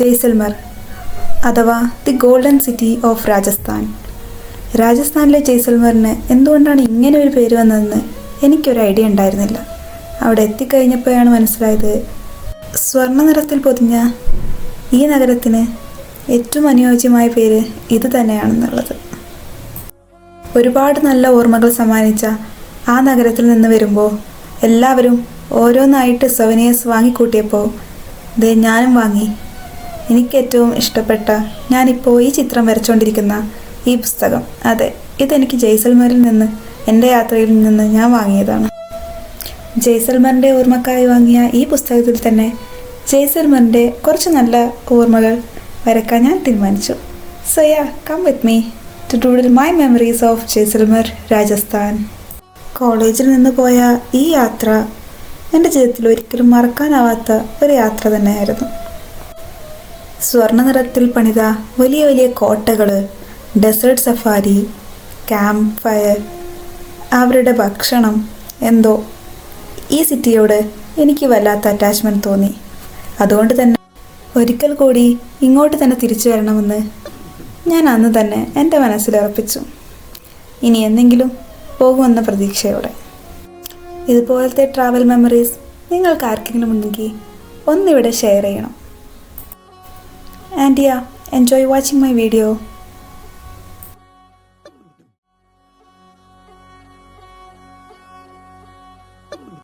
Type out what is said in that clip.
ജയ്സൽമർ അഥവാ the golden city of Rajasthan. രാജസ്ഥാനിലെ ജയ്സൽമറിന് എന്തുകൊണ്ടാണ് ഇങ്ങനെ ഒരു പേര് വന്നതെന്ന് എനിക്കൊരു ഐഡിയ ഉണ്ടായിരുന്നില്ല. അവിടെ എത്തിക്കഴിഞ്ഞപ്പോഴാണ് മനസ്സിലായത് സ്വർണ്ണ നിറത്തിൽ പൊതിഞ്ഞ ഈ നഗരത്തിന് ഏറ്റവും അനുയോജ്യമായ പേര് ഇത് തന്നെയാണെന്നുള്ളത്. ഒരുപാട് നല്ല ഓർമ്മകൾ സമ്മാനിച്ച ആ നഗരത്തിൽ നിന്ന് വരുമ്പോൾ എല്ലാവരും ഓരോന്നായിട്ട് സൊവനിയേഴ്സ് വാങ്ങിക്കൂട്ടിയപ്പോൾ ഞാനും വാങ്ങി. എനിക്കേറ്റവും ഇഷ്ടപ്പെട്ട ഞാനിപ്പോൾ ഈ ചിത്രം വരച്ചുകൊണ്ടിരിക്കുന്ന ഈ പുസ്തകം, അതെ, ഇതെനിക്ക് ജയ്സൽമറിൽ നിന്ന് എൻ്റെ യാത്രയിൽ നിന്ന് ഞാൻ വാങ്ങിയതാണ്. ജയ്സൽമറിൻ്റെ ഓർമ്മക്കായി വാങ്ങിയ ഈ പുസ്തകത്തിൽ തന്നെ ജയ്സൽമറിൻ്റെ കുറച്ച് നല്ല ഓർമ്മകൾ വരയ്ക്കാൻ ഞാൻ തീരുമാനിച്ചു. So ya, come with me to doodle my memories of Jaisalmer, Rajasthan. കോളേജിൽ നിന്ന് പോയ ഈ യാത്ര എൻ്റെ ജീവിതത്തിൽ ഒരിക്കലും മറക്കാനാവാത്ത ഒരു യാത്ര തന്നെയായിരുന്നു. സ്വർണ്ണ നിറത്തിൽ പണിത വലിയ വലിയ കോട്ടകൾ, ഡെസേർട്ട് സഫാരി, ക്യാമ്പ് ഫയർ, അവരുടെ ഭക്ഷണം, എന്തോ ഈ സിറ്റിയോട് എനിക്ക് വല്ലാത്ത അറ്റാച്ച്മെൻറ്റ് തോന്നി. അതുകൊണ്ട് തന്നെ ഒരിക്കൽ കൂടി ഇങ്ങോട്ട് തന്നെ തിരിച്ചു വരണമെന്ന് ഞാൻ അന്ന് തന്നെ എൻ്റെ മനസ്സിലുറപ്പിച്ചു. ഇനി എന്തെങ്കിലും പോകുമെന്ന പ്രതീക്ഷയോടെ. ഇതുപോലത്തെ ട്രാവൽ മെമ്മറീസ് നിങ്ങൾക്ക് ആർക്കെങ്കിലും ഉണ്ടെങ്കിൽ ഒന്നിവിടെ ഷെയർ ചെയ്യണം. And yeah, enjoy watching my video.